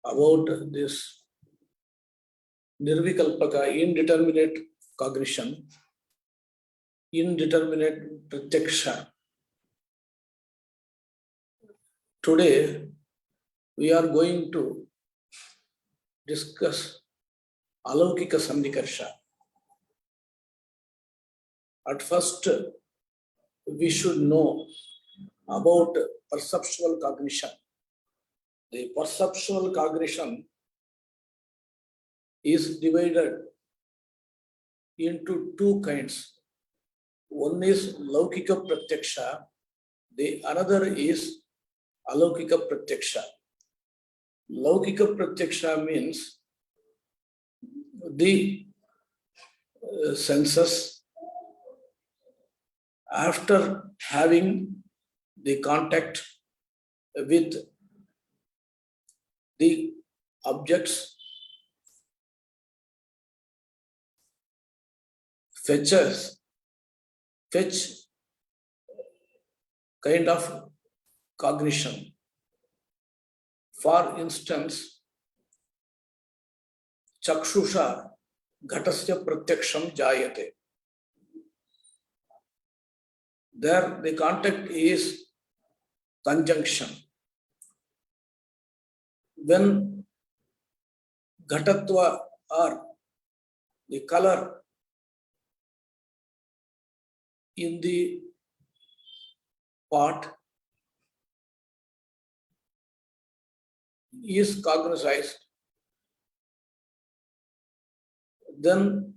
about this Nirvikalpaka, indeterminate cognition, indeterminate pratyaksha. Today, we are going to discuss Alaukika Sannikarsha. At first, we should know about perceptual cognition. The perceptual cognition is divided into two kinds. One is Laukika Pratyaksha, the another is Alaukika Pratyaksha. Laukika Pratyaksha means the senses, after having the contact with the objects, fetch kind of cognition. For instance, Chakshusha Ghatasya Pratyaksham Jayate. There the contact is conjunction. When Ghatatva or the color in the pot is cognized, then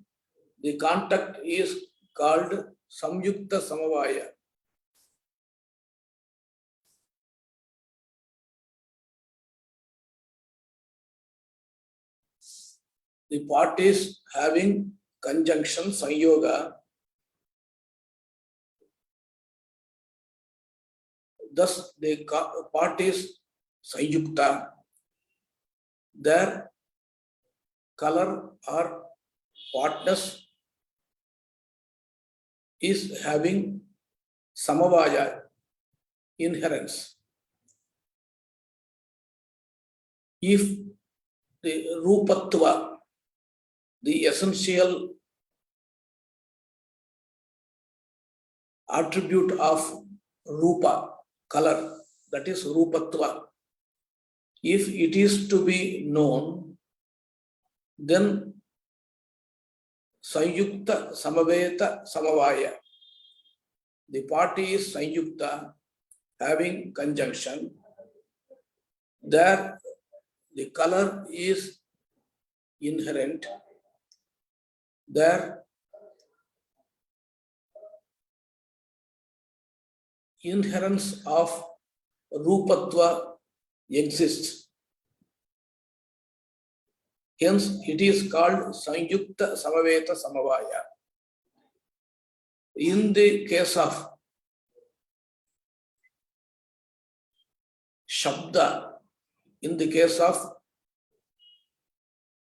the contact is called Samyukta Samavaya. The pot is having conjunction, Sanyoga. Thus, the pot is Sanyukta. Their color or potness is having Samavaya, inherence. If the Rupatva, the essential attribute of Rupa, color, that is Rupatva, if it is to be known, then Sanyukta Samaveta Samavaya. The party is Sanyukta, having conjunction. There the color is inherent. There inherence of Rupatva exists. Hence, it is called Sanyukta Samaveta Samavaya. In the case of Shabda, in the case of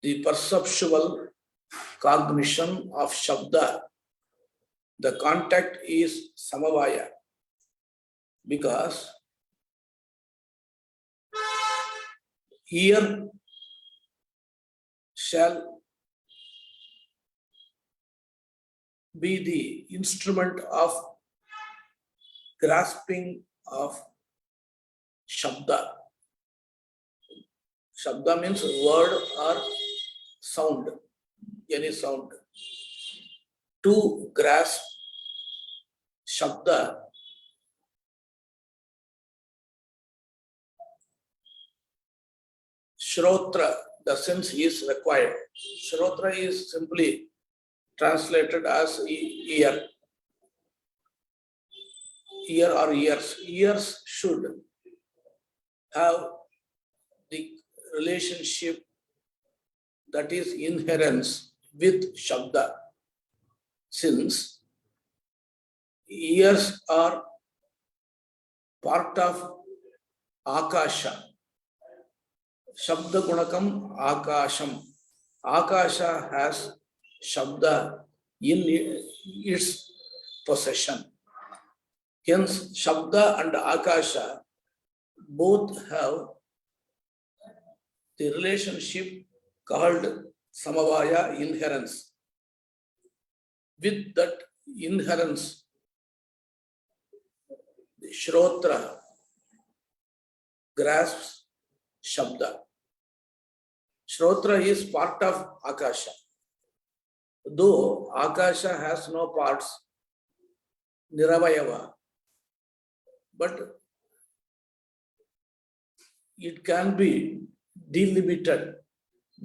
the perceptual cognition of Shabda, the contact is Samavaya, because ear shall be the instrument of grasping of Shabda. Shabda means word or sound, any sound. To grasp Shabda, Shrotra, the sense is required. Shrotra is simply translated as ear. Ear or ears. Ears should have the relationship that is inherence with Shabda. Since ears are part of Akasha, Shabda Gunakam Akasham. Akasha has Shabda in its possession. Hence, Shabda and Akasha both have the relationship called Samavaya inherence. With that inherence, the Shrotra grasps Shabda. Shrotra is part of Akasha. Though Akasha has no parts, Niravayava, but it can be delimited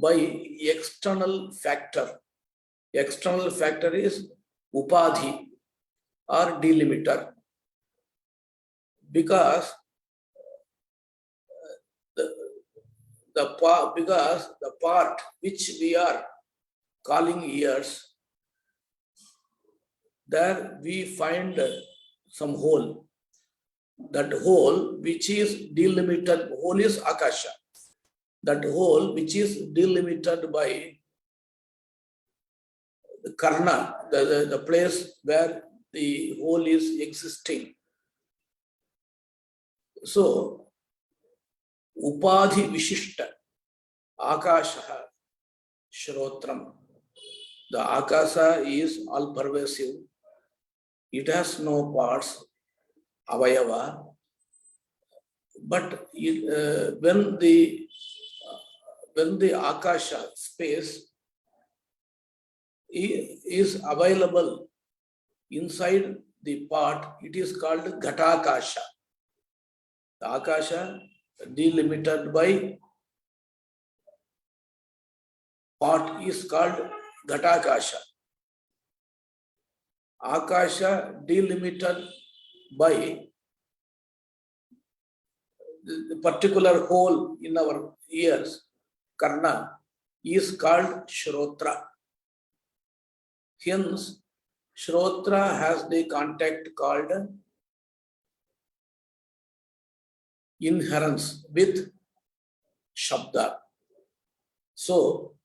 by external factor. External factor is Upadhi or delimiter. Because the part which we are calling ears, there we find some hole. That hole which is delimited, hole is Akasha. That hole which is delimited by the Karna, the place where the hole is existing. So, Upadhi Vishishta, Akasha, Shrotram. The Akasha is all pervasive. It has no parts, Avayava. But when the Akasha space is available inside the part, it is called Ghatakasha. The Akasha delimited by part is called Ghatakasha. Akasha delimited by the particular hole in our ears, Karna, is called Shrotra. Hence, Shrotra has the contact called inherence with Shabda. So,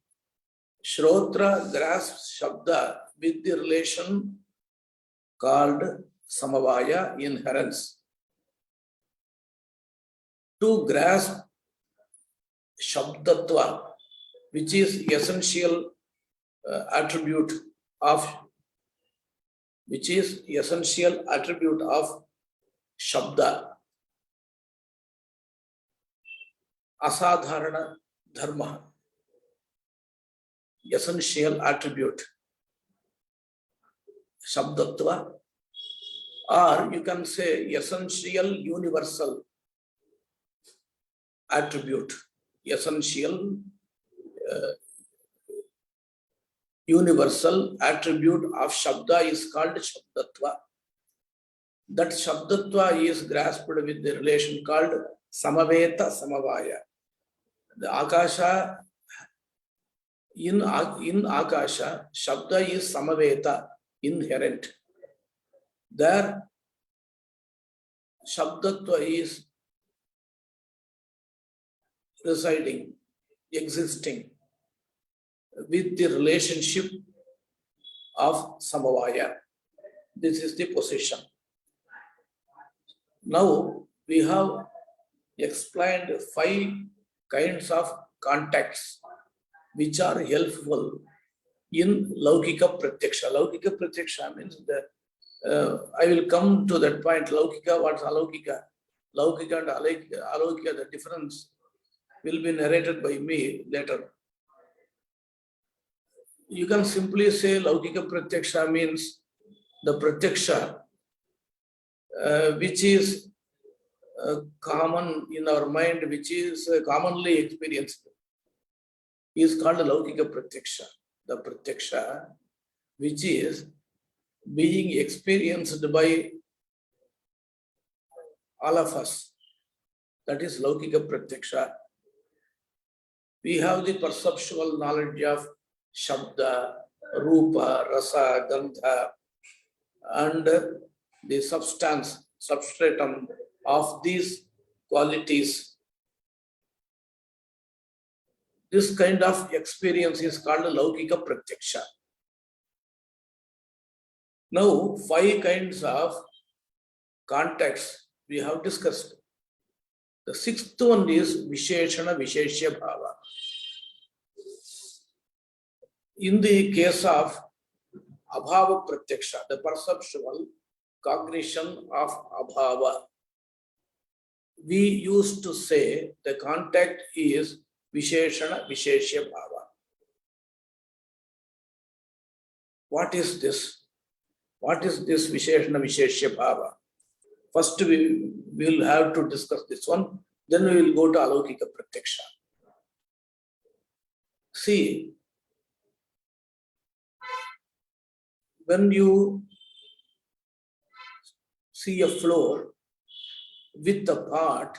Shrotra grasps Shabda with the relation called Samavaya inherence. To grasp Shabdatva, which is essential attribute of Shabda, Asadharana Dharma, essential attribute, Shabdatva, or you can say essential universal attribute, essential universal attribute of Shabda is called Shabdatva. That Shabdatva is grasped with the relation called Samaveta Samavaya. The Akasha, in Akasha, Shabda is Samaveta, inherent. There, Shabdatva is residing, existing with the relationship of Samavaya. This is the position. Now, we have explained 5 kinds of contacts which are helpful in Laukika Pratyaksha. Laukika Pratyaksha means that I will come to that point. Laukika, what's Alaukika? Laukika and Alaukika, the difference will be narrated by me later. You can simply say Laukika Pratyaksha means the Pratyaksha which is common in our mind, which is commonly experienced, is called Laukika Pratyaksha. The Pratyaksha which is being experienced by all of us, that is Laukika Pratyaksha. We have the perceptual knowledge of Shabda, Rupa, Rasa, Gandha, and the substance, substratum of these qualities. This kind of experience is called Laukika Pratyaksha. Now, 5 kinds of contacts we have discussed. The sixth one is Visheshana Visheshya Bhava. In the case of Abhava Pratyaksha, the perceptual cognition of Abhava, we used to say the contact is Visheshana Visheshya Bhava. What is this? What is this Visheshana Visheshya Bhava? First, we will have to discuss this one, then we will go to Alaukika Pratyaksha. See, when you see a floor with a part,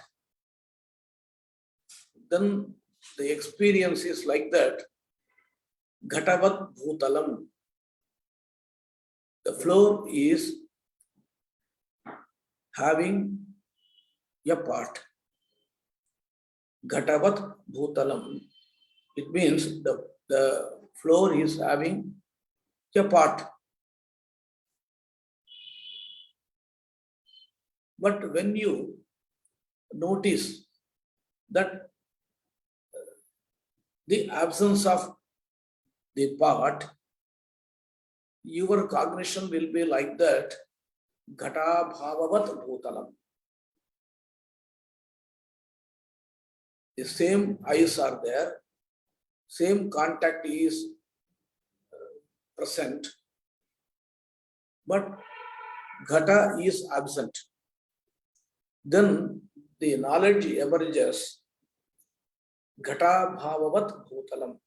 then the experience is like that. Ghatavat Bhutalam. The floor is having a part. Ghatavat Bhutalam. It means the floor is having a part. But when you notice that the absence of the part, your cognition will be like that. Ghata bhavavat bhutalam. The same eyes are there, same contact is present, but Ghata is absent. Then the knowledge emerges. Ghata bhavavat bhutalam.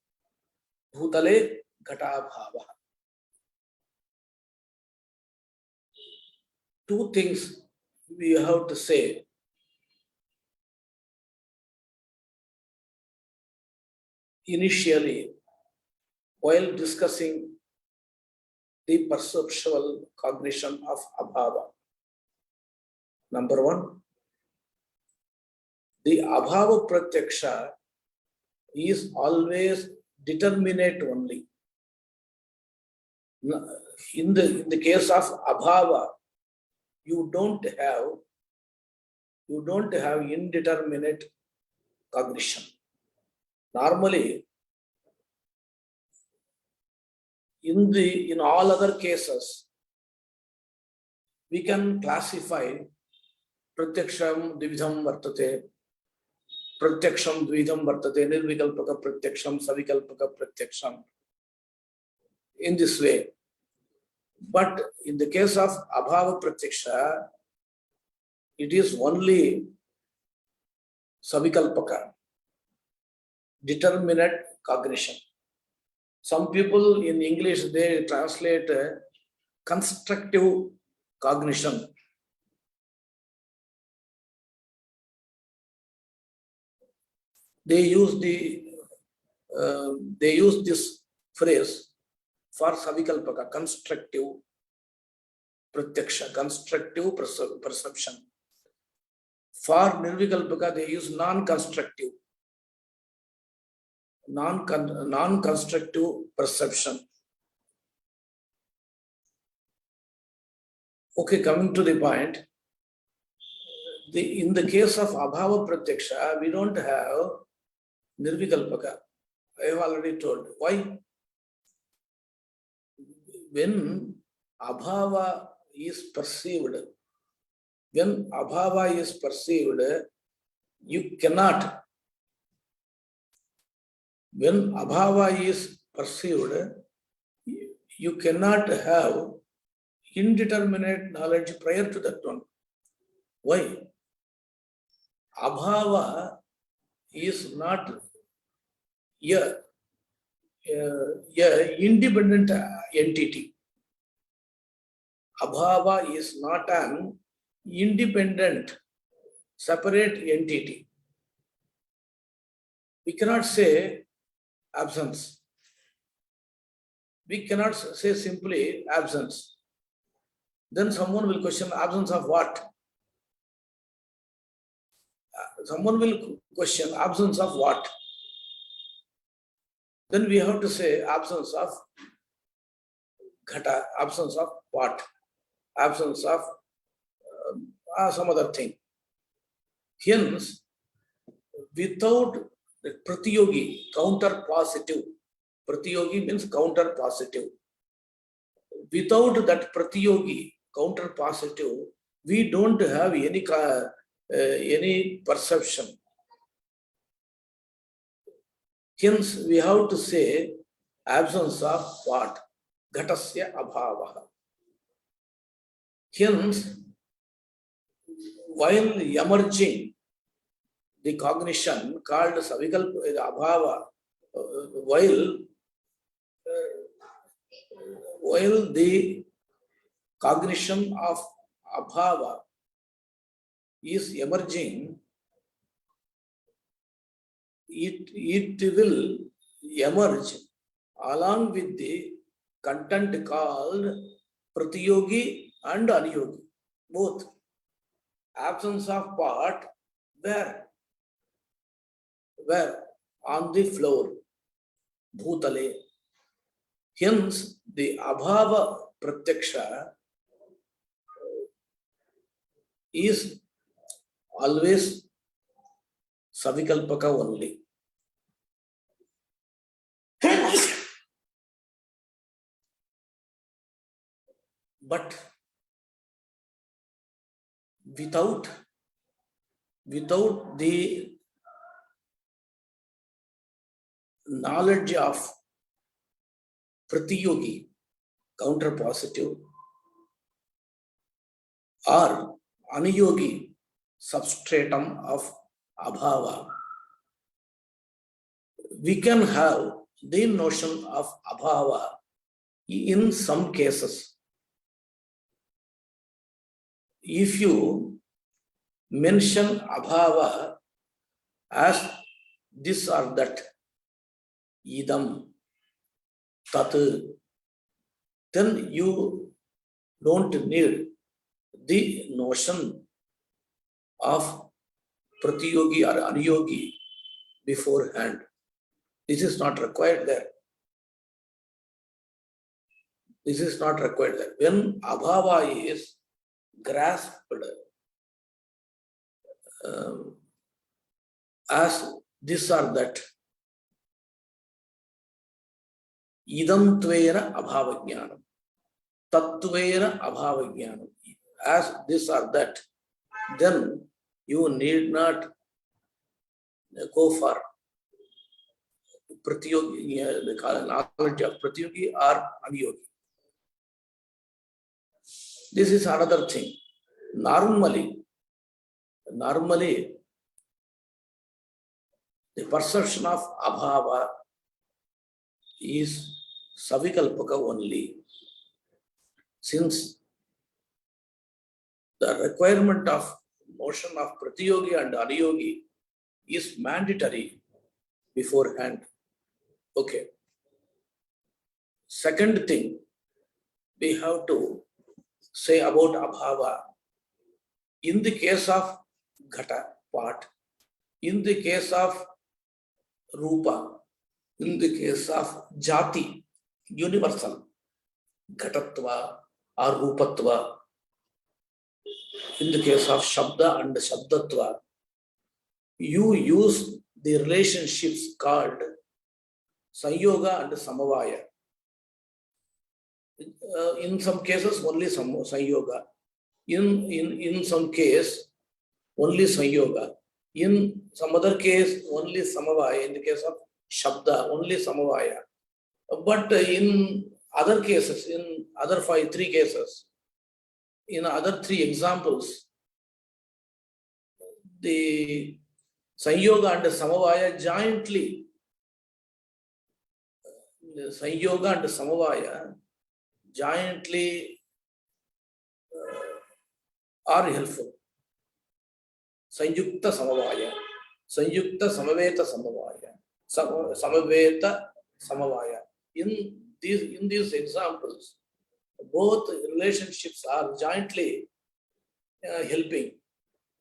Bhutale ghata bhava. Two things we have to say. Initially, while discussing the perceptual cognition of abhava. Number one, the abhava pratyaksha is always determinate only. In the case of abhava, you don't have indeterminate cognition. Normally, in all other cases, we can classify pratyaksham dvidham vartate, pratyaksham dvidham vartate, nirvikalpaka pratyaksham, savikalpaka pratyaksham, in this way. But in the case of abhava pratyaksha, it is only savikalpaka, determinate cognition. Some people in English, they translate constructive cognition. They use this phrase for savikalpaka, constructive pratyaksha, constructive perception. For nirvikalpaka, they use non-constructive, non-constructive perception. Okay, coming to the point, in the case of abhava pratyaksha, we don't have nirvikalpaka. I have already told. Why? When abhava is perceived, you cannot. When abhava is perceived, you cannot have indeterminate knowledge prior to that one. Why? Abhava is not a independent entity. Abhava is not an independent, separate entity. We cannot say absence. We cannot say simply absence. Then someone will question absence of what? Someone will question absence of what? Then we have to say absence of ghata, absence of what? Absence of some other thing. Hence, without the pratyogi, counter positive. Pratyogi means counter positive. Without that pratyogi, counter positive, we don't have any perception. Hence, we have to say absence of what? Ghatasya abhava. Hence, while emerging the cognition called savikalpa abhava, while the cognition of abhava is emerging, it will emerge along with the content called pratyogi and aniyogi, both. Absence of part, where on the floor, bhutale. Hence, the abhava pratyaksha is always savikalpaka only. But without the knowledge of pratyogi, counter positive, or aniyogi, substratum of abhava, we can have the notion of abhava in some cases. If you mention abhava as this or that, idam, tat, then you don't need the notion of pratyogi or aniyogi beforehand. This is not required there. This is not required there. When abhava is grasped as this or that, idam tvena abhava jnanam, tattvena abhava jnanam, as this or that, then you need not go for pratyogi, the knowledge of pratyogi or aniyogi. This is another thing. Normally, the perception of abhava is savikalpaka only. Since the requirement of notion of pratyogi and aniyogi is mandatory beforehand. Okay. Second thing we have to say about abhava, in the case of ghata, part, in the case of rupa, in the case of jati, universal, ghatatva or rupatva, in the case of shabda and shabdatva, you use the relationships called sanyoga and samavaya. In some cases, only sanyoga. In some case, only sanyoga. In some other case, only samavaya. In the case of shabda, only samavaya. But in other cases, in other three cases, in other three examples, the sanyoga and samavaya jointly, sanyoga and samavaya jointly are helpful. Sanyukta samavaya, sanyukta samaveta samavaya, samaveta samavaya. In these examples, both relationships are jointly helping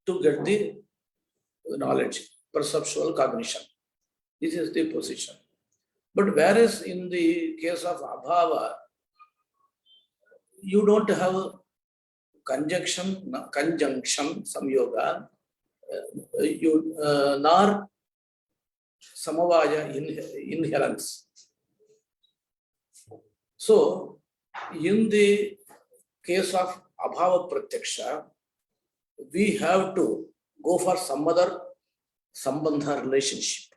to get the knowledge, perceptual cognition. This is the position. But whereas in the case of abhava, you don't have conjunction, samyoga, nor Samavaya inherence. So, in the case of Abhava Pratyaksha, we have to go for some other Sambandha relationship.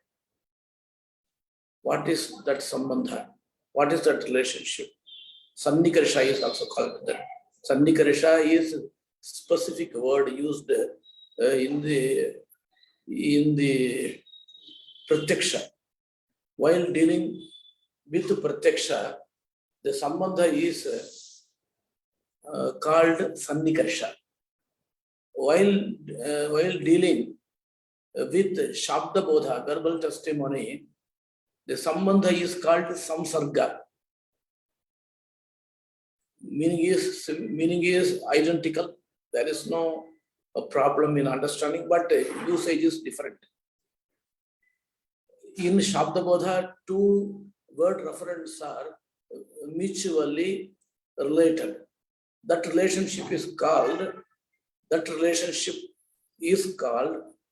What is that Sambandha? What is that relationship? Sannikarsha is also called that. Sannikarsha is specific word used in the Pratyaksha. While dealing with Pratyaksha, the Sambandha is called Sannikarsha. While dealing with Shabda Bodha, verbal testimony, the Sambandha is called Samsarga. Meaning is identical. There is no problem in understanding, but usage is different. In Shabda Bodha, two word referents are mutually related. That relationship is called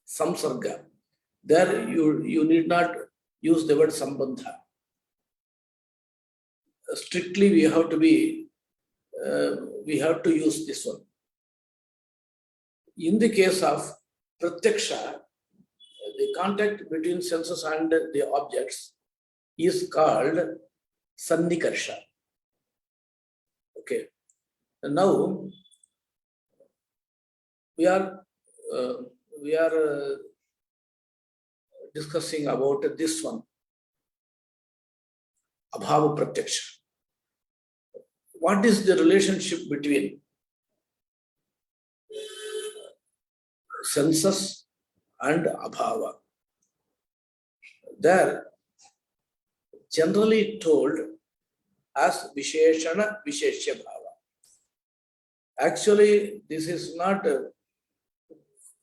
samsarga. There you need not use the word sambandha. Strictly we have to use this one. In the case of pratyaksha, the contact between senses and the objects is called sannikarsha. Okay. And now we are discussing about this one, abhava pratyaksha. What is the relationship between senses and abhava? There, generally told as visheshana visheshya bhava. Actually, this is not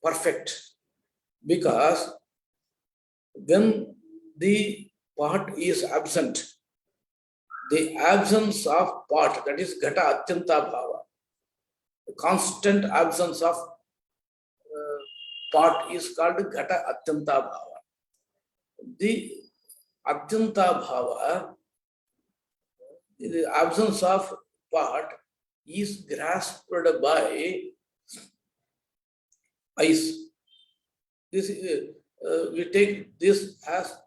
perfect, because when the part is absent, the absence of part, that is ghata atyanta bhava, the constant absence of part is called ghata atyanta bhava. The atyanta bhava, the absence of part, is grasped by eyes. This we take this as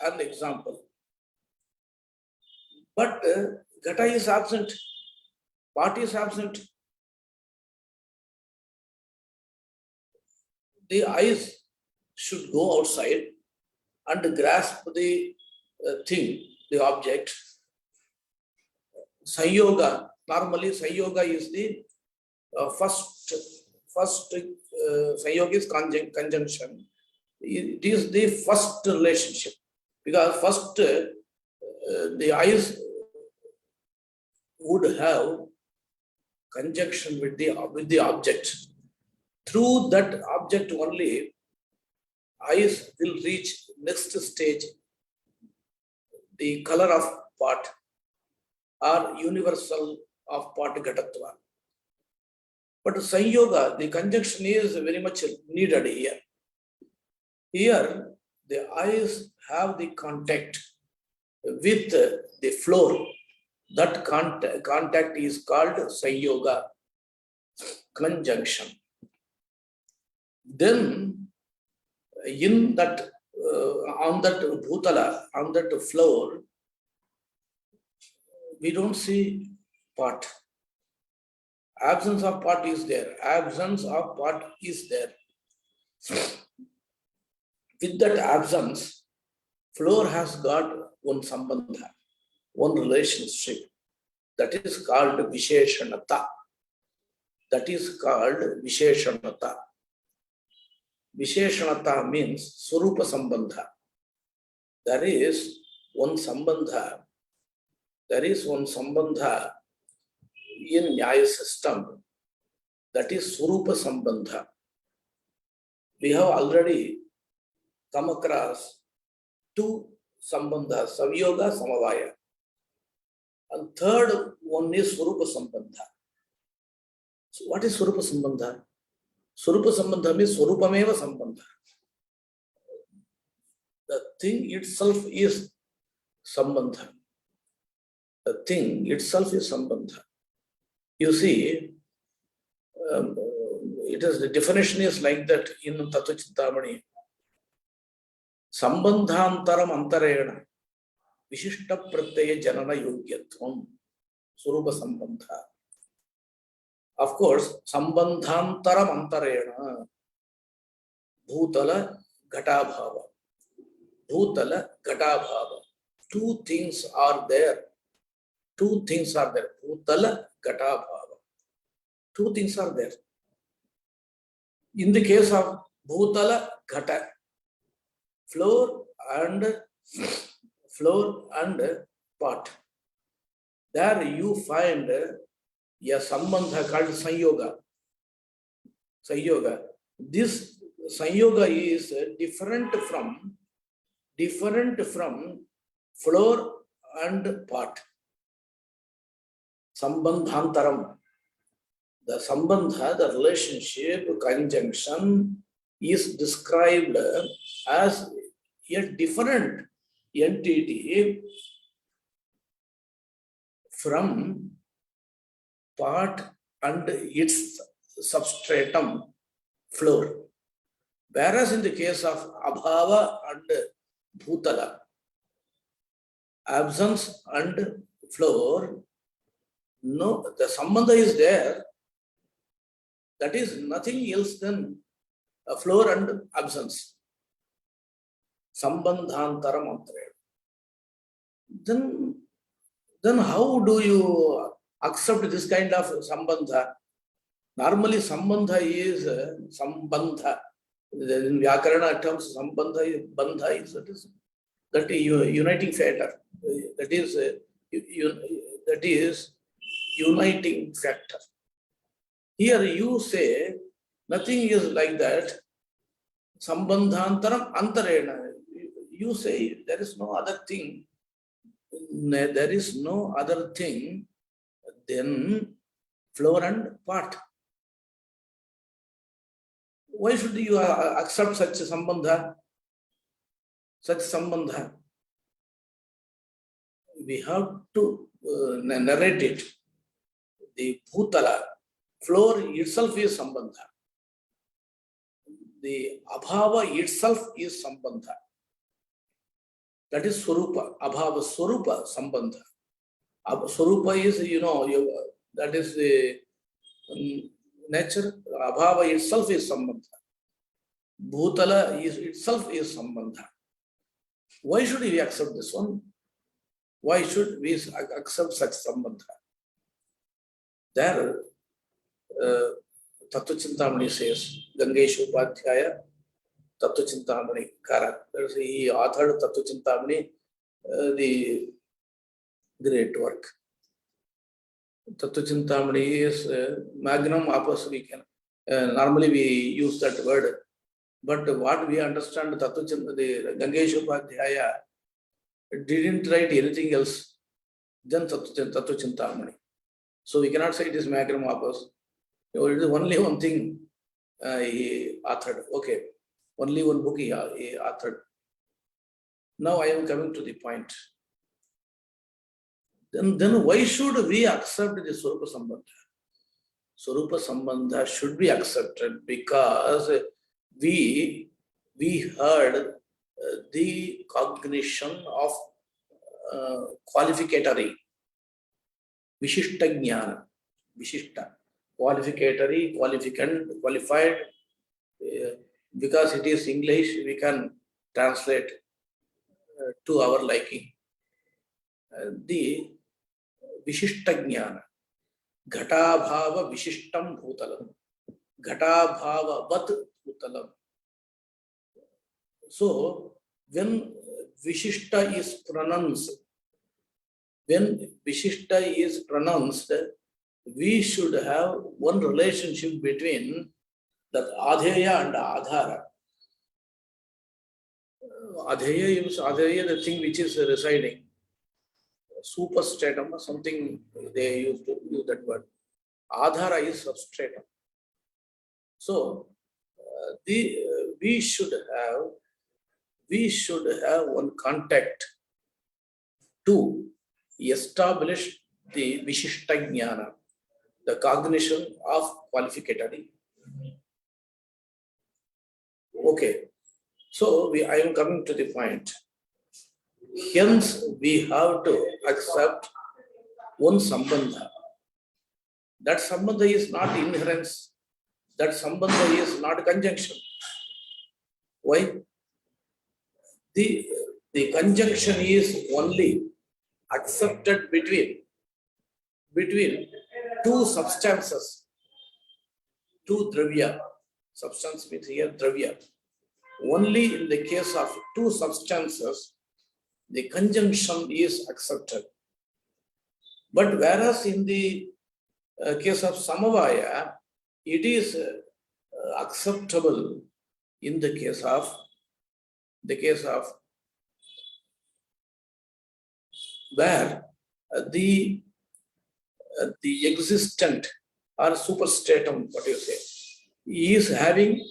an example. But ghata is absent, part is absent. The eyes should go outside and grasp the thing, the object. Sanyoga, normally Sanyoga is the first Sanyoga is conjunction. It is the first relationship, because first the eyes would have conjunction with the object. Through that object only, eyes will reach next stage, the color of part or universal of part ghatatva. But Sanyoga, the conjunction is very much needed here. Here, the eyes have the contact with the floor. That contact is called Sanyoga, conjunction. Then, in that, on that bhutala, on that floor, we don't see part. Absence of part is there. Absence of part is there. With that absence, floor has got one sambandha, one relationship. That is called visheshanata. That is called visheshanata. Visheshanata means swarupa sambandha. There is one sambandha. There is one sambandha in Nyaya system. That is swarupa sambandha. We have already come across two sambandhas, savyoga, samavaya. And third one is swarupa sambandha. So what is swarupa sambandha? Swarupa sambandha means swarupameva sambandha. The thing itself is sambandha. The thing itself is sambandha. You see, the definition is like that in Tattva Chintamani. Sambandhantaram antarena vishishta pratyaya janana yogyatvam surupa sambandha. Of course, sambandhantaram antarena bhutala ghatabhava. Bhutala ghatabhava. Two things are there. Two things are there. Bhutala ghatabhava. Two things are there. In the case of bhutala ghata, floor and pot, there you find a sambandha called sanyoga. Sanyoga. This sanyoga is different from floor and pot. Sambandhantaram. The sambandha, the relationship, conjunction is described as a different entity from pot and its substratum, floor. Whereas in the case of abhava and bhutala, absence and floor, no, the sambandha is there. That is nothing else than a floor and absence. Sambandhantaram antarena. Then how do you accept this kind of sambandha? Normally sambandha is sambandha. In Vyakarana terms, sambandha is bandha is that uniting factor. That is uniting factor. Here you say nothing is like that. Sambandhantaram antarena. You say there is no other thing. There is no other thing than floor and pot. Why should you accept such a sambandha? Such sambandha? We have to narrate it. The bhutala, floor itself is sambandha. The abhava itself is sambandha. That is swarupa, abhava swarupa sambandha. Swarupa is, that is the nature. Abhava itself is sambandha. Bhutala itself is sambandha. Why should we accept this one? Why should we accept such sambandha? There, Tattva Chintamani says, Gangeshu Upadhyaya, Tattva Chintamani Kara. He authored Tattva Chintamani, the great work. Tattva Chintamani is magnum opus, we can. Normally we use that word. But what we understand, Tattva Chintamani, the Gangeshu Upadhyaya didn't write anything else than Tattva Chintamani. So we cannot say it is magnum opus. It is only one thing he authored. Okay, only one book he authored. Now I am coming to the point. Then why should we accept the Swarupa Sambandha? Swarupa Sambandha should be accepted because we heard the cognition of qualificatory, Vishishta Jnana, Vishishta, qualificatory, qualificant, qualified. Because it is English, we can translate to our liking. The Vishishta Jnana, Ghatabhava Vishishtam Bhutalam, Ghatabhava Vat Bhutalam. So, when Vishishta is pronounced, we should have one relationship between that Adheya and Adhara. Adheya is the thing which is residing. Superstratum or something, they used to use that word. Adhara is substratum. So, we should have we should have one contact to establish the Vishishta Jnana, the cognition of qualificatory. Okay, so I am coming to the point. Hence, we have to accept one sambandha. That sambandha is not inherence. That sambandha is not conjunction. Why? The conjunction is only accepted between two substances, two dravya. Substance means here dravya. Only in the case of two substances, the conjunction is accepted. But whereas in the case of samavaya, it is acceptable in the case of where the existent or superstratum, what you say, is having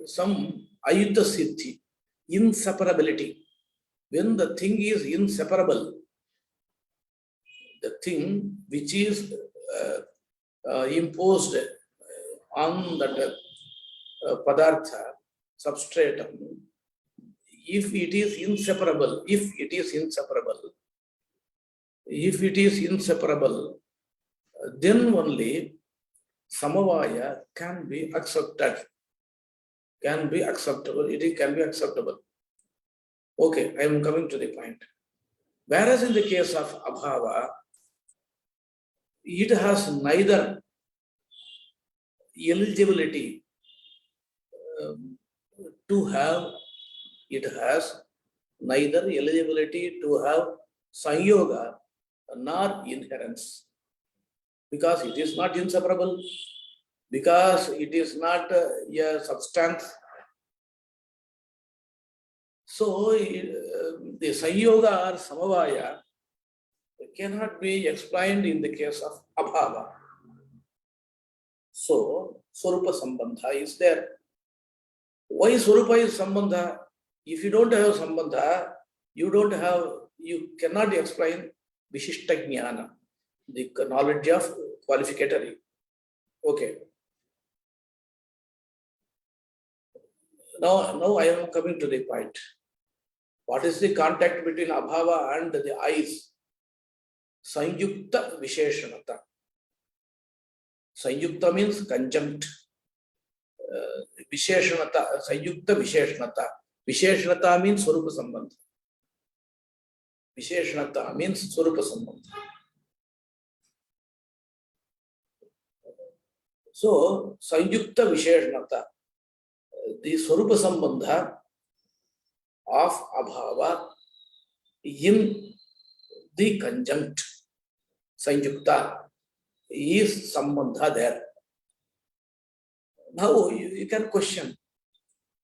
some ayuta siddhi, inseparability. When the thing is inseparable, the thing which is imposed on that padartha, substratum, if it is inseparable, then only samavaya can be accepted. It can be acceptable. Okay, I am coming to the point. Whereas in the case of abhava, it has neither eligibility to have sanyoga nor inherence, because it is not inseparable, because it is not a substance. So the sanyoga or samavaya cannot be explained in the case of abhava. So swarupa sambandha is there. Why swarupa is sambandha? If you don't have sambandha, you cannot explain vishishta jnana, the knowledge of qualificatory. Okay. Now I am coming to the point. What is the contact between abhava and the eyes? Sanyukta visheshanata. Sanyukta means conjunct. Visheshanata, Sanyukta visheshanata. Visheshanata means swarupa sambandha. Visheshanata means swarupa sambandha. So, Sanyukta visheshanata, the swarupa sambandha of abhava in the conjunct Sanyukta is sambandha there. Now you can question,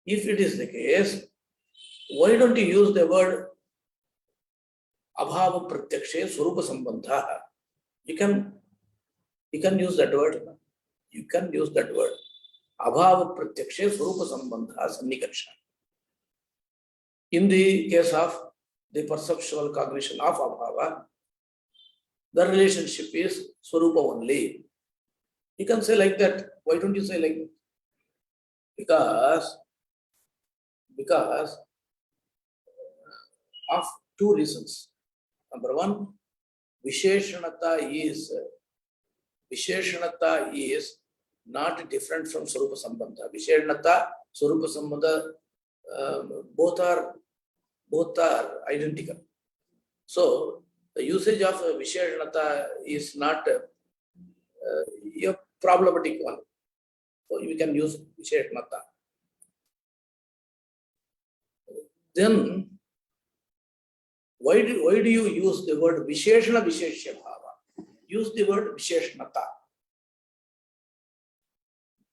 if it is the case, why don't you use the word abhava pratyakshe swarupa sambandha? You can use that word. You can use that word. Abhava pratyakshe swarupa sambandha sannikarsha. In the case of the perceptual cognition of abhava, the relationship is swarupa only. You can say like that. Why don't you say like that? Because of two reasons. Number one, Visheshanata is not different from Swarupa Sambandha. Visheshanata, Swarupa Sambandha, both are identical. So the usage of Visheshanata is not a problematic one. So we can use Visheshanata. Then why do you use the word Visheshana Visheshya Bhava? Use the word Visheshanata.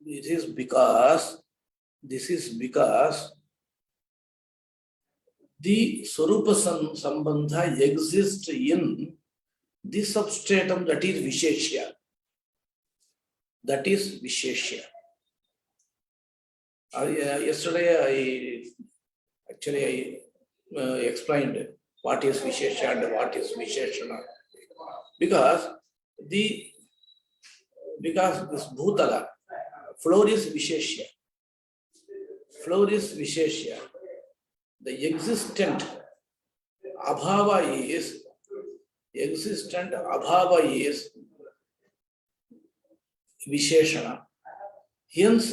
This is because the Swarupa Sambandha exists in the substratum, that is Visheshya. Yesterday I explained what is Vishesha and what is Visheshana. Because this Bhutala, floor is Visheshya. Floor is Visheshya. The existent Abhava is Visheshana. Hence,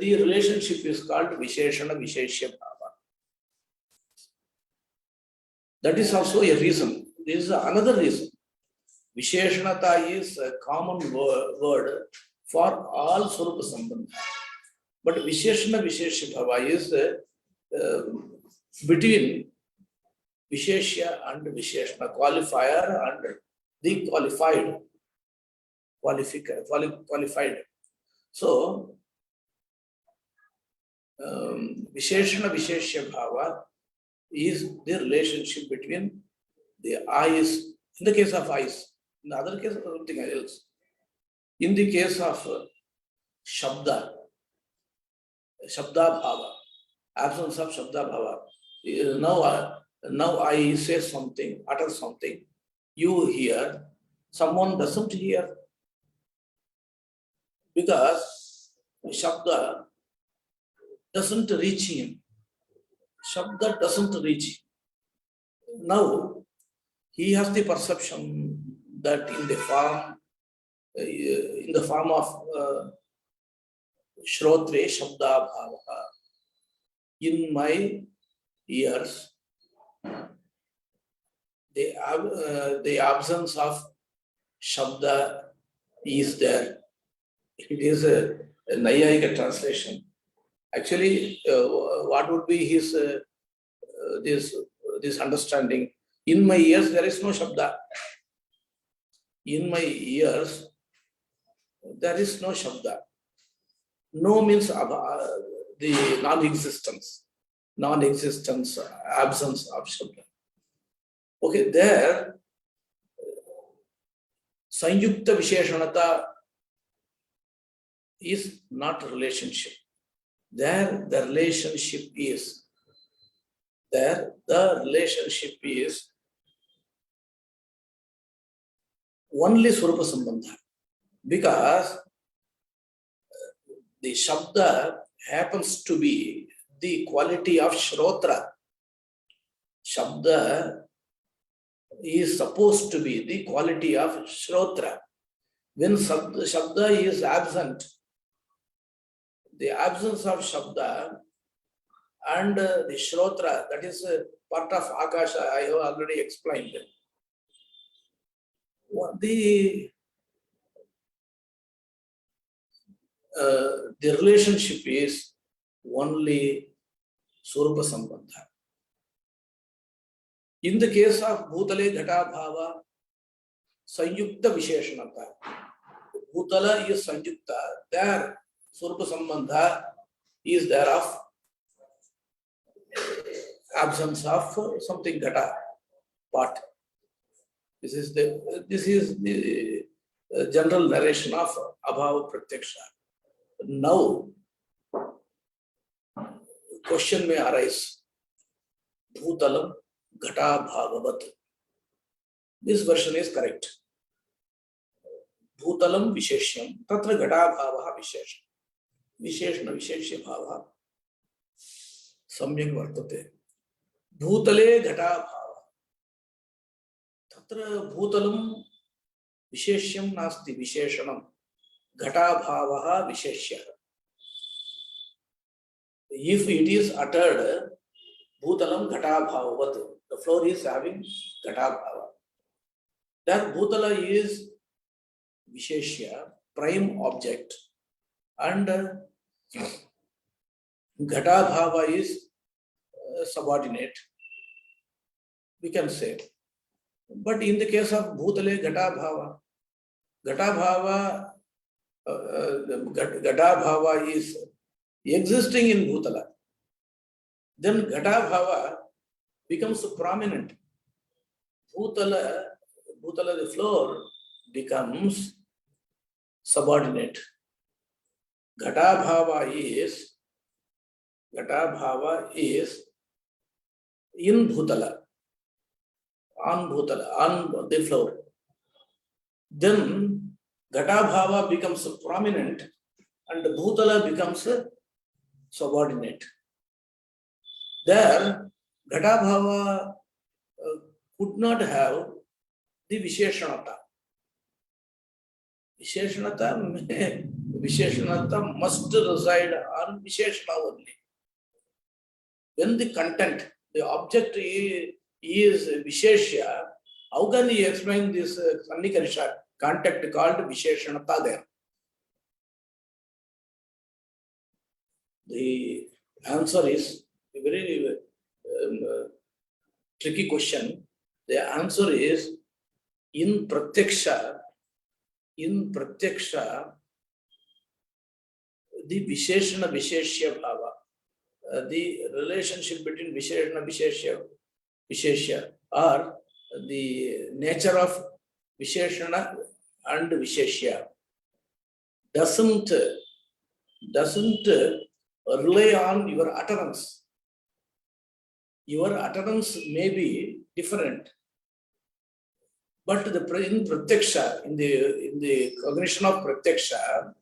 the relationship is called Visheshana Visheshya Bhava. That is also a reason. There is another reason. Visheshanata is a common word for all Swarupa Sambandha. But Visheshana Visheshya Bhava is between Visheshya and Visheshana, qualifier and the qualified. So, Visheshana Visheshya Bhava is the relationship between the eyes, in the case of eyes, in the other case, something else. In the case of Shabda Bhava, absence of Shabda Bhava. Now I say something, utter something, you hear, someone doesn't hear. Because Shabda doesn't reach him. Shabda doesn't reach him. Now, he has the perception that in the form of Shrotre Shabda Bhava, in my ears, the absence of Shabda is there. It is a Nyaya translation. Actually, what would be his this understanding? In my ears, there is no Shabda. In my ears, there is no Shabda. No means the non-existence, absence of Shabda. Okay, there, Sanyukta Visheshanata is not relationship. There, the relationship is only Swarupa Sambandha. Because the Shabda happens to be the quality of Shrotra. Shabda is supposed to be the quality of Shrotra. When Shabda is absent, the absence of Shabda and the Shrotra, that is part of Akasha, I have already explained. The relationship is only Swarupa Sambandha. In the case of Bhutale Ghata Bhava, Sanyukta Visheshanata. Bhutala is Sanyukta. There, Swarupa Sambandha is there of absence of something Ghata part. This is the general narration of Abhava Pratyaksha. Now, question may arise. Bhutalam Ghata Bhagavat. This version is correct. Bhutalam Visheshyam. Tatra Ghata Bhavaha Visheshyam. Visheshna Visheshya Bhava. Samyak Vartate. Bhutale Ghata Bhava. Tatra Bhutalam Visheshyam Nasti Visheshanam. Ghata Bhavaha Visheshya. If it is uttered, Bhutalam Ghata Bhavavat, the floor is having Ghata Bhava. That Bhutala is Visheshya, prime object, and Ghata Bhava is subordinate, we can say. But in the case of Bhutale Ghata Bhava is existing in Bhutala. Then Ghata Bhava becomes prominent. Bhutala, the floor, becomes subordinate. Ghatabhava is in Bhutala, on the floor. Then Ghatabhava becomes prominent and Bhutala becomes subordinate. There, Ghatabhava could not have the Visheshanata. Visheshanata must reside on Visheshana only. When the content, the object is Visheshya, how can you explain this Sannikarsha contact called Visheshanata there? The answer is a very tricky question. The answer is in Pratyaksha, the Visheshana Visheshya Bhava, the relationship between Visheshana Visheshya, or the nature of Visheshana and Visheshya doesn't rely on your utterance. Your utterance may be different, but in Pratyaksha, in the cognition of Pratyaksha,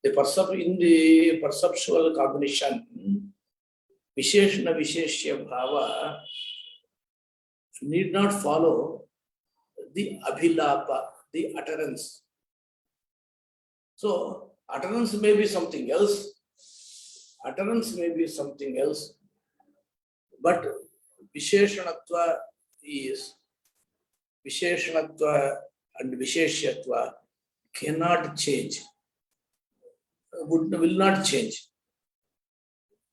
in the perceptual cognition, Visheshana Visheshya Bhava need not follow the Abhilapa, the utterance. So, utterance may be something else. But Visheshanatva and Visheshyatva cannot change, will not change.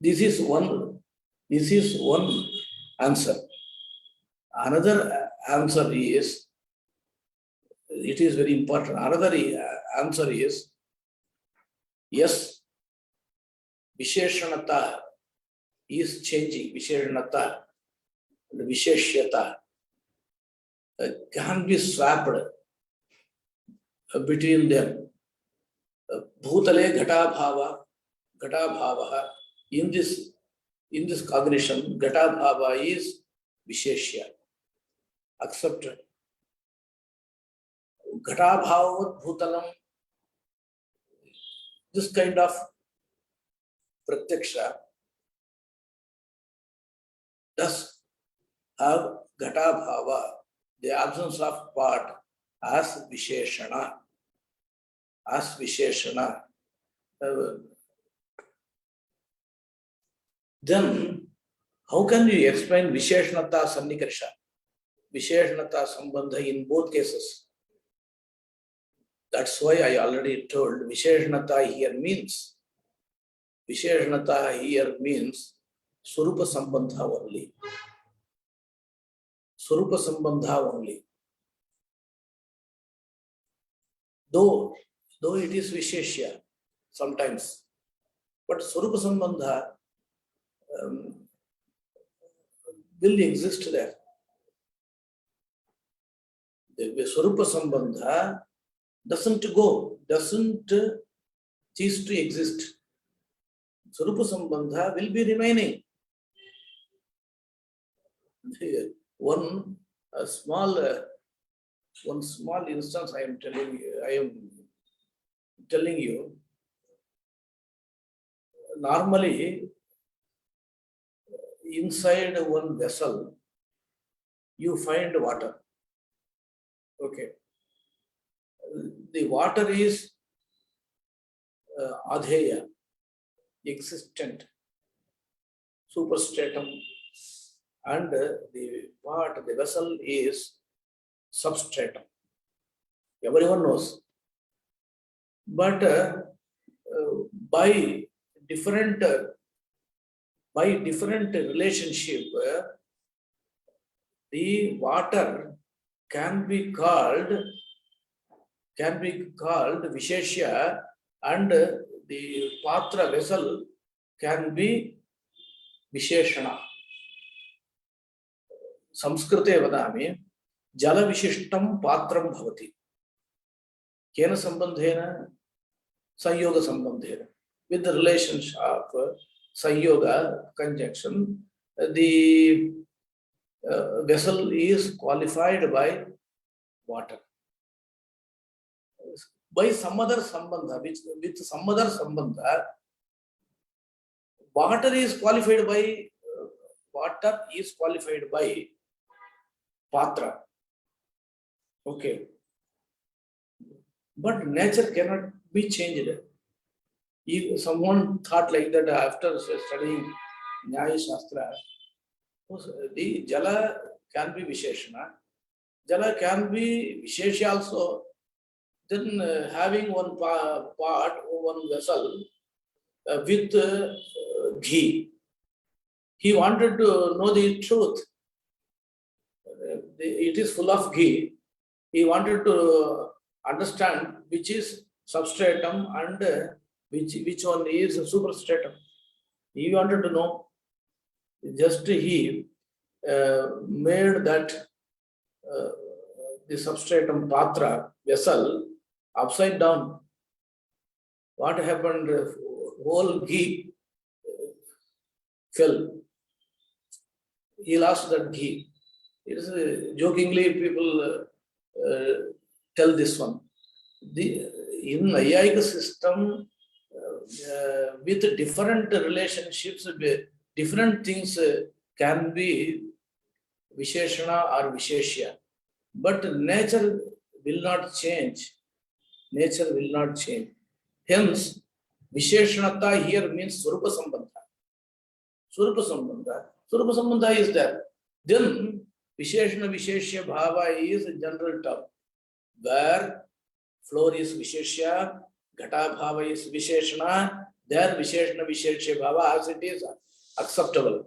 This is one answer. Another answer is, it is very important. Another answer is, yes, Visheshanata is changing. Visheshanata and Visheshyata can be swapped between them. Bhutale Ghatabhava, in this cognition, Ghatabhava is Visheshya. Accepted. Ghatabhava Bhutalam, this kind of Pratyaksha does have Ghatabhava, the absence of part, as Visheshana. Then, how can you explain Visheshanata Sannikarsha, Visheshanata Sambandha in both cases? That's why I already told Visheshanata here means Swarupa Sambandha only. Swarupa Sambandha only. Though it is Visheshya sometimes, but Swarupa Sambandha will exist there. The Swarupa Sambandha doesn't cease to exist. Swarupa Sambandha will be remaining. One small instance I am telling you. Normally, inside one vessel, you find water. Okay. The water is adheya, existent, superstratum, and the vessel is substratum. Everyone knows. But by different relationship, the water can be called Visheshya, and the patra vessel can be Visheshana. Samskrite vadami, jala vishishtam patram bhavati. Kena sambandhena? Sanyoga sambandhena. with the relationship of Sanyoga conjunction, the vessel is qualified by water. By some other sambandha, with some other sambandha, water is qualified by patra. Okay. But nature cannot be changed. If someone thought like that after studying Nyaya Sastra, the Jala can be Visheshana. Jala can be Vishesha also. Then having one part, one vessel with ghee. He wanted to know the truth. It is full of ghee. He wanted to understand which is substratum and which one is superstratum. He wanted to know. Just he made that the substratum patra vessel upside down. What happened? Whole ghee fell. He lost that ghee. It is jokingly people tell this one. In Nyaya system, with different relationships, different things can be Visheshana or Visheshya. But nature will not change. Nature will not change. Hence, Visheshanata here means Swarupa Sambandha. Swarupa Sambandha. Swarupa Sambandha is there. Then, Visheshana Visheshya Bhava is a general term, where floor is Visheshya, Ghata Bhava is Visheshana, there Visheshana Visheshya Bhava as it is acceptable.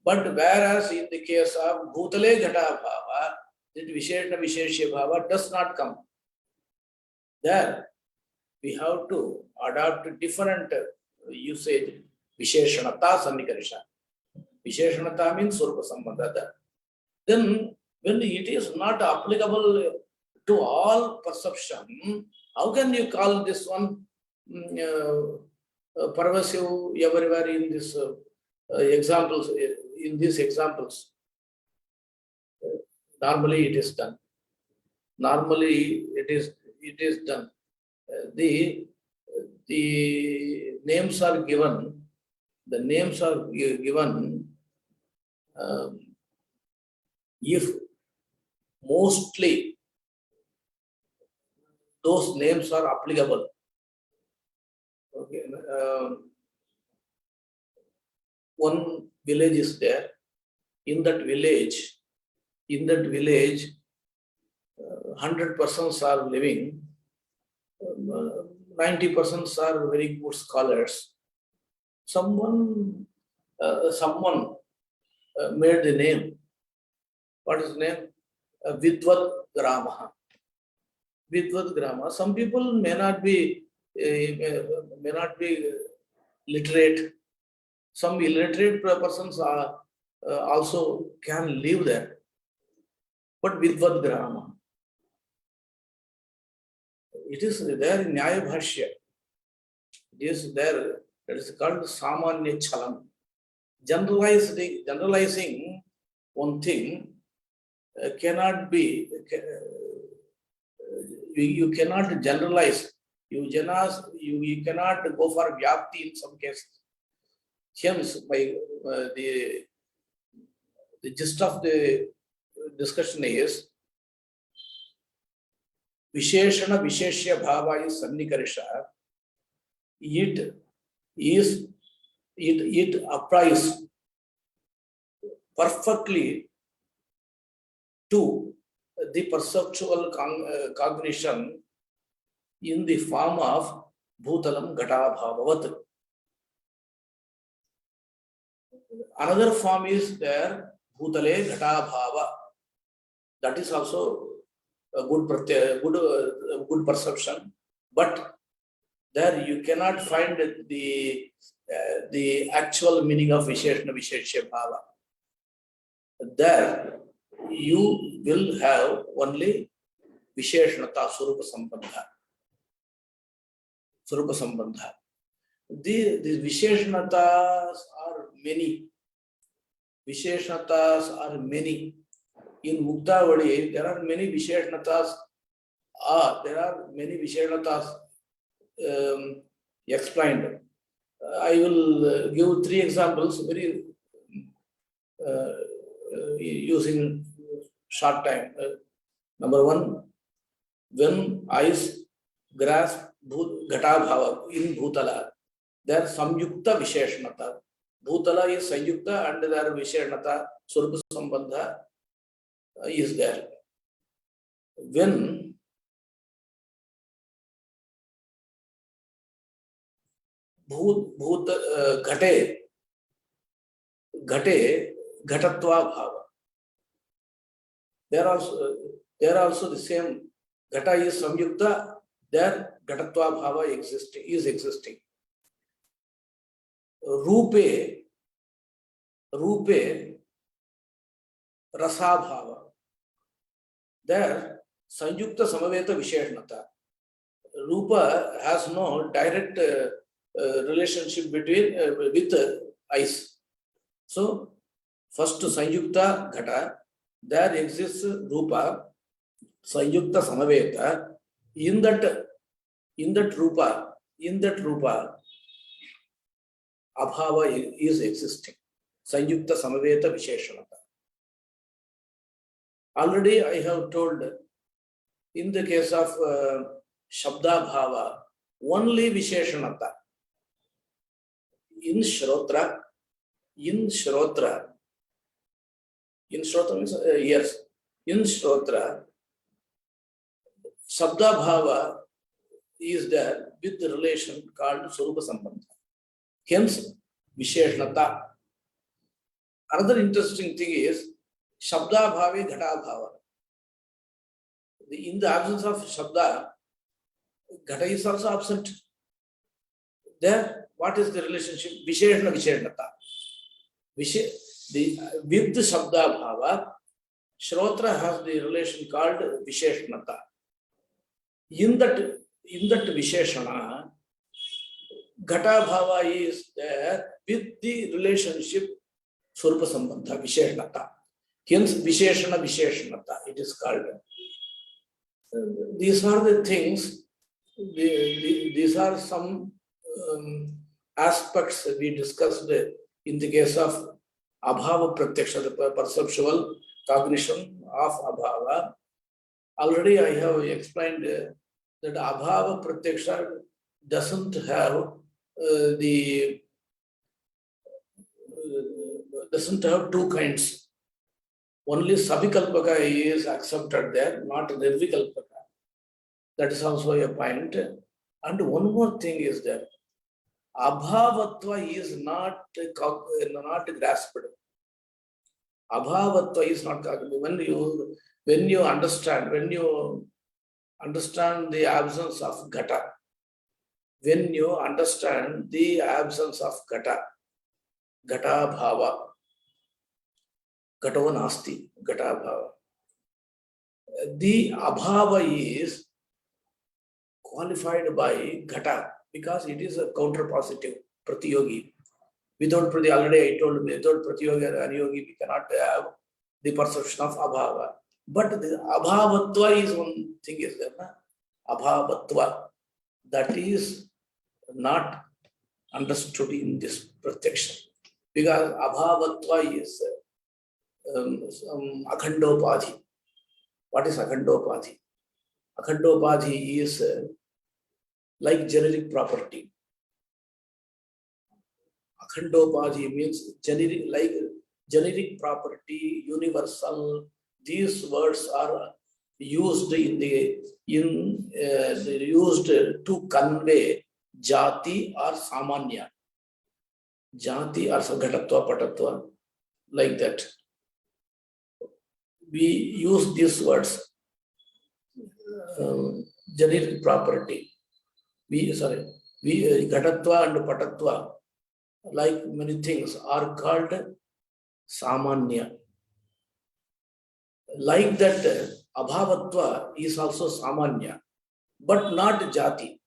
But whereas in the case of Bhutale Ghata Bhava, that Visheshana Visheshya Bhava does not come. There we have to adopt different usage. Visheshanata Sannikarisha. Visheshanata means Swarupa Sambandha. Then when it is not applicable to all perception, how can you call this one pervasive everywhere in this examples? In these examples, normally it is done. Normally it is done. The names are given. The names are given if mostly those names are applicable. Okay. One village is there. In that village, 100 persons are living. 90 persons are very good scholars. Someone made the name. What is the name? Vidvat Grama. Vidvat Grama. Some people may not be literate. Some illiterate persons are also can live there. But Vidvat Grama. It is there in Nyaya Bhashya. It is there. It is called Samanya Chalam. Generalizing one thing cannot be. You cannot generalize. You cannot go for vyapti in some cases. Hence, by the gist of the discussion is Visheshana Visheshya Bhava is Sannikarisha. It applies perfectly to the perceptual cognition in the form of Bhutalam Ghata Bhavavat. Another form is there, Bhutale Ghata Bhava. That is also a good perception, but there you cannot find the actual meaning of Visheshana Visheshya Bhava. There you will have only Visheshanata Swarupa Sambandha. The Visheshnatas are many. Visheshnatas are many. In Muktavadi, there are many Visheshnatas. There are many Visheshnatas explained. I will give 3 examples, very using short time. Number 1, when eyes grasp Ghata Bhava in Bhutala, there are Samyukta Visheshanata. Bhutala is Samyukta and there are Visheshanata, Surpa Sambandha is there. When Ghate, Ghatatva Bhava. There are also the same. Ghata is Samyukta, there Ghatatva Bhava is existing. Rupe Rasa Bhava. There Samyukta Samaveta Visheshanata. Rupa has no direct relationship with ice. So, first Sanyukta Ghata, there exists Rupa, Sanyukta Samaveta. In that Rupa, Abhava is existing. Sanyukta Samaveta Visheshanata. Already I have told, in the case of Shabda Bhava, only Visheshanata. In Shrotra means ears. In Shrotra, Shabda Bhava is there with the relation called Surupa Sambandha. Hence, Visheshanata. Another interesting thing is Shabda Bhave Ghata Bhava. In the absence of Shabda, Ghata is also absent. There, what is the relationship? Visheshana Visheshanata. With the Shabda Bhava, Shrotra has the relation called Visheshanata. In that Visheshana, Ghata Bhava is there with the relationship Surpa Sambandha, Visheshanata. Hence, Visheshana Visheshanata, it is called. These are the things, these are some aspects we discussed in the case of Abhava Pratyaksha, the perceptual cognition of Abhava. Already I have explained that Abhava Pratyaksha doesn't have doesn't have 2 kinds. Only Savikalpaka is accepted there, not Nirvikalpaka. That is also a point. And one more thing is that Abhavatva is not grasped. Abhavatva is not cognitive. When you understand the absence of Ghata, Ghata Bhava, Ghatavan Asti, Ghata Bhava. The Abhava is qualified by Ghata because it is a counter-positive, Pratiyogi. Without Prati, already I told, without Pratiyogi or Aniyogi, we cannot have the perception of Abhava. But the Abhavatva is one thing is there, na? Abhavatva. That is not understood in this protection. Because Abhavatva is Akhandopadhi. What is Akhandopadhi? Akhandopadhi is like generic property. Akhandopadhi means generic property, universal. These words are used used to convey jati or samanya. Jati or ghatatva, patatva, like that. We use these words, generic property. Ghatatva and patatva, like many things, are called samanya. Like that, abhavatva is also samanya, but not jati.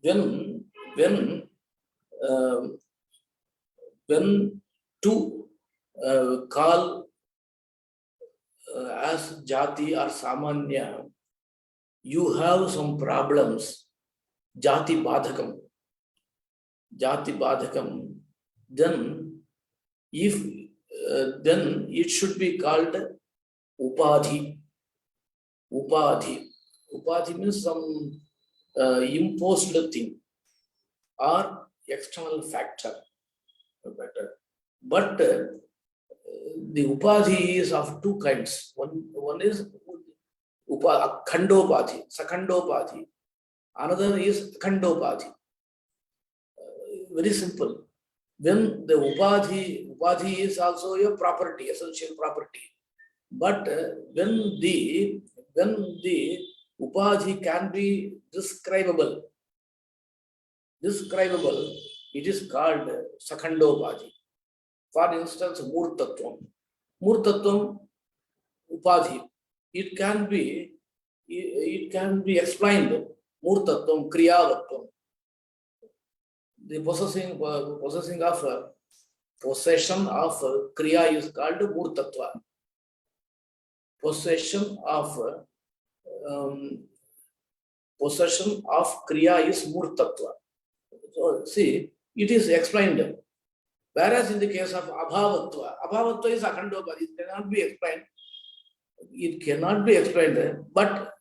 when to call as jati or samanya, you have some problems, jati badhakam, then if then it should be called upadhi. Upadhi means some imposed thing or external factor. But the upadhi is of two kinds. One is khandopadi, sakhandopadi. Another is khandopadi. Very simple. When the upadhi is also a property, essential property. But when the upadhi can be describable, it is called sakhandopadi. For instance, murtatvam. Murtatvam upadhi. It can be explained. Murtatvam, kriyavatvam. The possession of kriya is called murtatva. Possession of kriya is murtatva. So see, it is explained. Whereas in the case of abhavatva is akhandopadi. It cannot be explained, but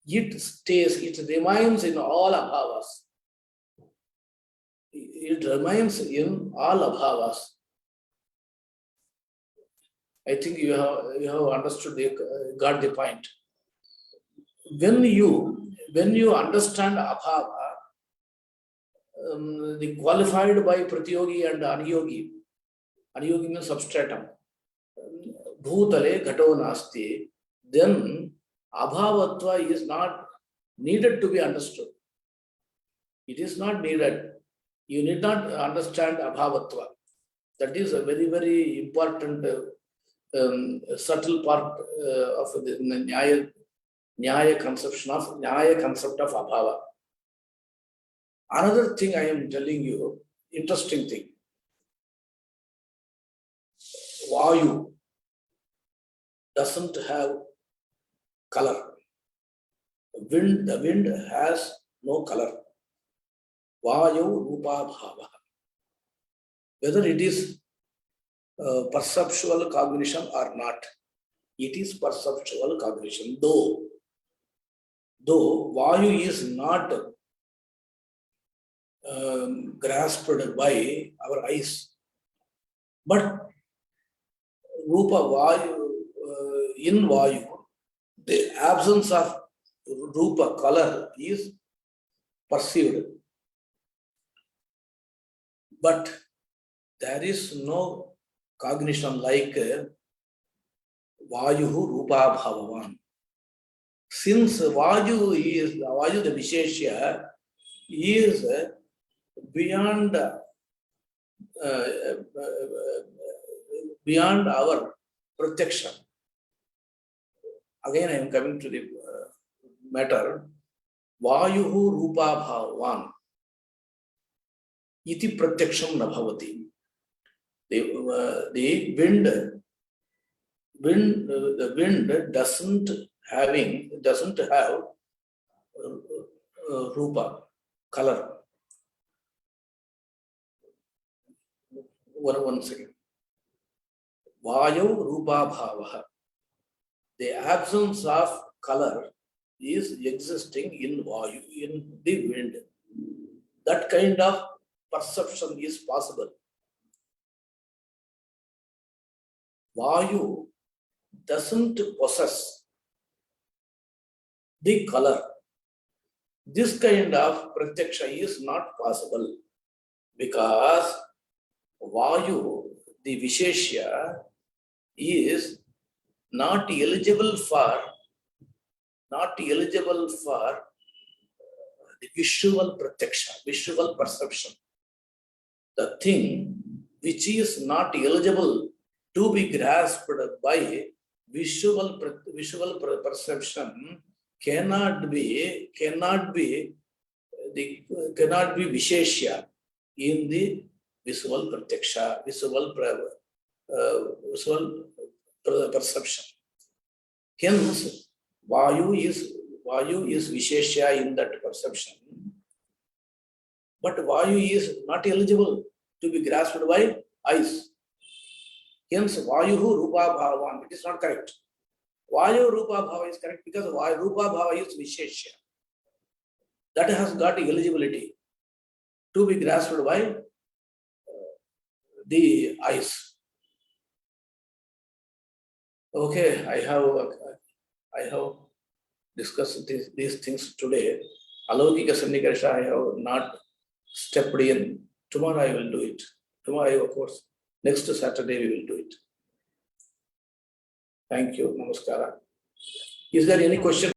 it remains in all abhavas. It remains in all abhavas. I think you have understood, got the point. When you understand abhava, the qualified by pratyogi and aniyogi means substratum, bhutale ghato nasti, then abhavatva is not needed to be understood. It is not needed. You need not understand abhavatva. That is a very, very important subtle part of the Nyaya concept of abhava. Another thing I am telling you, interesting thing. Vayu doesn't have color. The wind has no color. Vayu rupa bhava. Whether it is perceptual cognition or not, it is perceptual cognition. Though Vayu is not grasped by our eyes, but Rupa Vayu, in Vayu, the absence of Rupa color is perceived. But there is no cognition like Vayu Rupa Bhavavan. Since Vayu the Visheshya, is beyond our protection. Again, I am coming to the matter. Vayu Rupa Bhavavan. Iti pratyaksham na bhavati. The wind doesn't have rupa, color. One second. Vayu rupa bhavaha. The absence of color is existing in Vayu, in the wind. That kind of perception is possible. Vayu doesn't possess the color. This kind of pratyaksha is not possible because Vayu, the Visheshya, is not eligible for the visual pratyaksha, visual perception. The thing which is not eligible to be grasped by visual perception cannot be they cannot be Visheshya in the visual Pratyaksha, visual perception. Hence, Vayu is Visheshya in that perception, but Vayu is not eligible to be grasped by eyes. Hence, Vayuhu Rupa Bhavan. It is not correct. Vayu Rupa Bhava is correct because Vayu Rupa Bhava is Visheshya. That has got eligibility to be grasped by the eyes. Okay, I have discussed these things today. Alaukika Sannikarsha I have not stepped in. Tomorrow I will do it. Tomorrow, of course, next Saturday we will do it. Thank you. Namaskara. Is there any question?